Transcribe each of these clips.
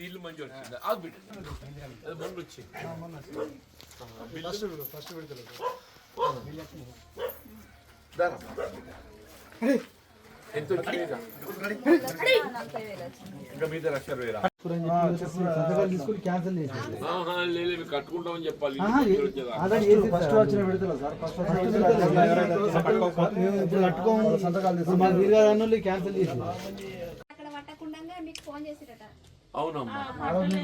ఇల్లు మంచి వచ్చింది ఆగు బిడ్డ అది మొన్న వచ్చింది ఫస్ట్ విడతలు ఎంత వచ్చింది ఇంకా మీద 1,00,000 సంతకాలు తీసుకుని క్యాన్సిల్ చేసేది లేదు మీరు కట్టుకుంటామని చెప్పాలి ఫస్ట్ వచ్చిన విడతలు సార్ ఫస్ట్ ఇప్పుడు కట్టుకోము సంతకాలు తీసుకుని మాకు వీరు గారు క్యాన్సిల్ చేసి అవునమ్మా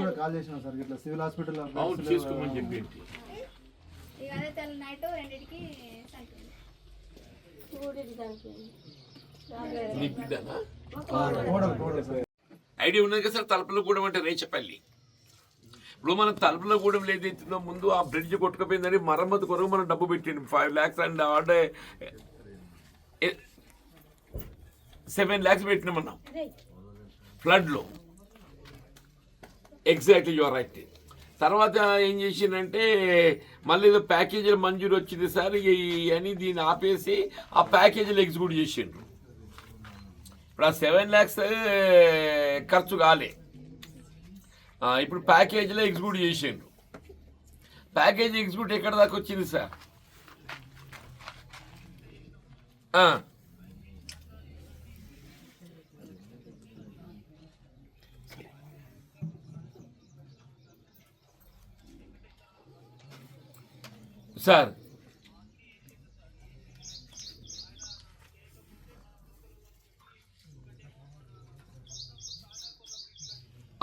కూడా కాల్ చేసినాం సార్ ఇట్లా సివిల్ హాస్పిటల్ అవును చేసుకోమని చెప్పి ఐడియా ఉన్నది కదా సార్ తలుపులగూడెం అంటే రేచపల్లి. ఇప్పుడు మనం తలుపులగూడెం ఏదైతుందో ముందు ఆ బ్రిడ్జ్ కొట్టుకుపోయిందని మరమ్మతు కొరకు మనం డబ్బు పెట్టింది 5 lakhs అండ్ ఆడే 7 lakhs పెట్టినాం మనం ఫ్లడ్లో. Exactly your right. తర్వాత ఏం చేసిందంటే మళ్ళీ ఏదో ప్యాకేజీలు మంజూరు వచ్చింది సార్ అని దీన్ని ఆపేసి ఆ ప్యాకేజీలు ఎగ్జిక్యూట్ చేసిండ్రు. ఇప్పుడు ఆ 7 lakhs ఖర్చు కాలే, ఇప్పుడు ప్యాకేజీలో ఎగ్జిక్యూట్ చేసిండ్రు. ప్యాకేజీ ఎగ్జిక్యూట్ ఎక్కడ దాకా వచ్చింది సార్? సార్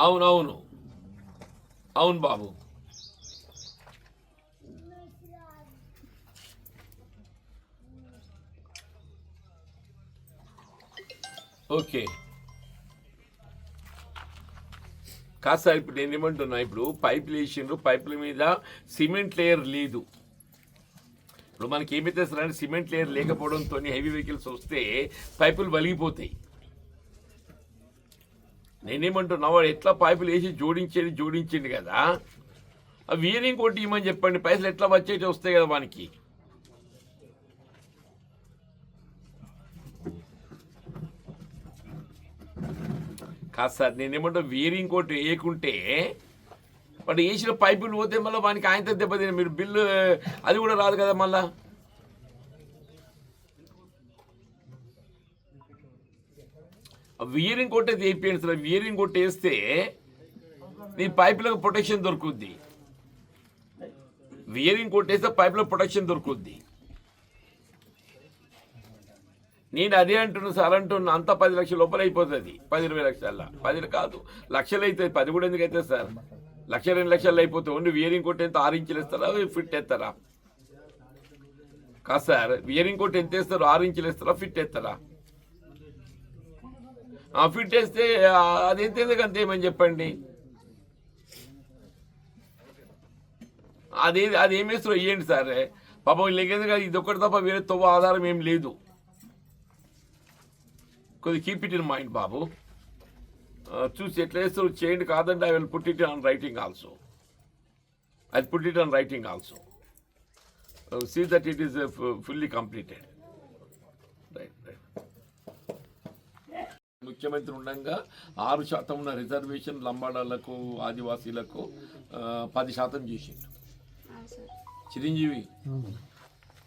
అవునవును అవును బాబు. ఓకే కాదు సార్, ఇప్పుడు నేను ఏమంటున్నా, ఇప్పుడు పైపులు వేసిండ్రు, పైపుల మీద సిమెంట్ లేయర్ లేదు. ఇప్పుడు మనకి ఏమైతే సార్ అంటే సిమెంట్ లేయర్ లేకపోవడంతో హెవీ వెహికల్స్ వస్తే పైపులు వలిగిపోతాయి. నేనేమంటున్నా, వాడు ఎట్లా పైపులు వేసి జోడించింది కదా, అవి వేరే ఇంకోటి ఇవ్వమని చెప్పండి, పైసలు ఎట్లా వచ్చేటి వస్తాయి కదా వానికి. కాదు సార్, నేనేమంటా వేరే ఇంకోటి వేయకుంటే వాడు వేసిన పైపులు పోతే మళ్ళీ వానికి ఆయనతో దెబ్బతిన మీరు బిల్లు అది కూడా రాదు కదా మళ్ళా. వియరింగ్ కొట్టే వేయిపోయింది సార్. వియరింగ్ కొట్టి వేస్తే నీ పైపులకు ప్రొటెక్షన్ దొరుకుద్ది. వియరింగ్ కొట్టేస్తే పైపులో ప్రొటెక్షన్ దొరుకుద్ది. నేను అదే అంటున్నా సార్, అంటున్నా అంతా 10 లక్షల లోపల అయిపోతుంది. 10-20 లక్షల 10 కాదు, లక్షలు అవుతుంది. 10 కూడా ఎందుకు అవుతుంది సార్? 1-2 లక్షలు అయిపోతుంది. ఓన్లీ వియరింగ్ కొట్టి ఎంత 6 ఇంచులు ఇస్తారా, ఫిట్ ఎత్తారా? కాదు సార్, వియరింగ్ కొట్టి ఎంత వేస్తారు? 6 ఇంచులు ఇస్తారా, ఫిట్ ఎత్తారా? ఫిట్ వేస్తే అది ఎంత అంతే ఏమని చెప్పండి. అది ఏమేస్తారో ఇవ్వండి సార్. పాపం లేకేందుకు ఇది ఒక్కటి తప్ప వేరే తవ్వ ఆధారం ఏం లేదు. కొద్దిగా కీప్ ఇట్ ఇన్ మైండ్ బాబు. చూసి ఎట్లా వేస్తారు చేయండి. కాదండి, I will put it on writing also. I put it on writing also. See that it is fully completed. Right right. ముఖ్యమంత్రి ఉండగా 6% ఉన్న రిజర్వేషన్ లంబాడాలకు ఆదివాసీలకు 10% చేసిండు చిరంజీవి.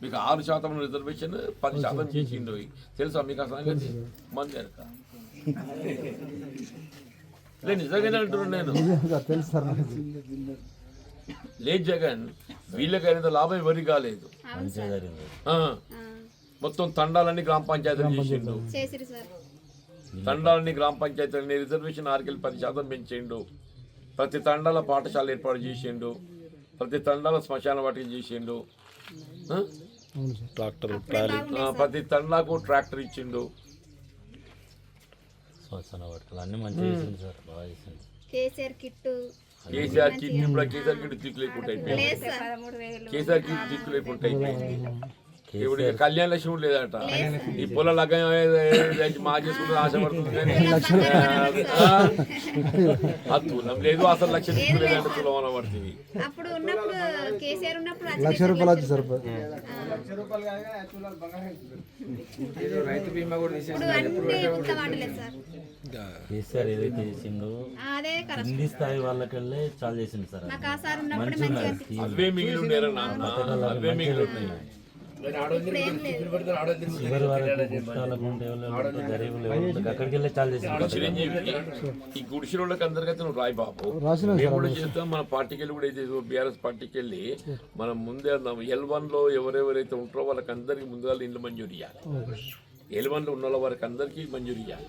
మీకు 6% రిజర్వేషన్ 10% చేసిండు. తెలుసా మీకు ఆ సంగతి? మన లేదు, నిజంగానే అంటున్నాను నేను. లేదు జగన్, వీళ్ళకైనా లాభం ఎవరికి కాలేదు. మొత్తం తండాలన్నీ గ్రామ పంచాయతీలు చేసిండు. తండాలని గ్రామ పంచాయతీలని రిజర్వేషన్ 10% పెంచిండు. ప్రతి తండాల పాఠశాల ఏర్పాటు చేసిండు. ప్రతి తండాల శ్మశాన వాటికి చేసిండు. ప్రతి తండాకు ట్రాక్టర్ ఇచ్చిండు. కేసీఆర్ కిట్ కూడా కేసీఆర్ కిట్ దిక్కు లేకుండా అయిపోయింది. కేసీఆర్ కిట్ దిక్కు లేకుండా అయిపోయింది. ఇప్పుడు కళ్యాణ లక్ష్మి లేదట. ఈ పొల లగ్గం మా చేసుకుంటే ఆశపడుతుంది కానీ ఆ తులం లేదు, అసలు లక్ష దిక్కు లేదంటే తులం అన పడుతుంది. ₹1,00,000 సరిపోతుంది. రైతు బీమా కూడా కేసీఆర్ ఏదైతే చేసిండో అదే కరెక్ట్. కింది స్థాయి వాళ్ళకెళ్ళే చాలా చేసిండు సార్. నాకు ఆ సార్ ఉన్నప్పుడు మంచిగా మంచిగా ఉన్నది స్కీమ్. అవే మిగిలి ఉండేరా నాన్న, అవే మిగిలి ఉన్నాయి. ఇప్పుడు ఏం లేదు. చివరి వరకు గుట్టాలకు ఉండే వాళ్ళు గరీబులు ఎవరు ఉంటారు, అక్కడికి వెళ్ళే చాలా చేసిండు. చిరంజీవి ఈ గుడిసిన వాళ్ళకి అందరికైతే నువ్వు రాయి బాబు, రాసినాం మేము కూడా చేస్తాం. మన పార్టీకి వెళ్ళి కూడా అయితే బీఆర్ఎస్ పార్టీకి వెళ్ళి మనం ముందే L1 లో ఎవరెవరైతే ఉంటారో వాళ్ళకి అందరికి ముందుగా ఇండ్లు మంజూరు ఇవ్వాలి. L1 లో ఉన్న వాళ్ళకి అందరికీ మంజూరు ఇవ్వాలి.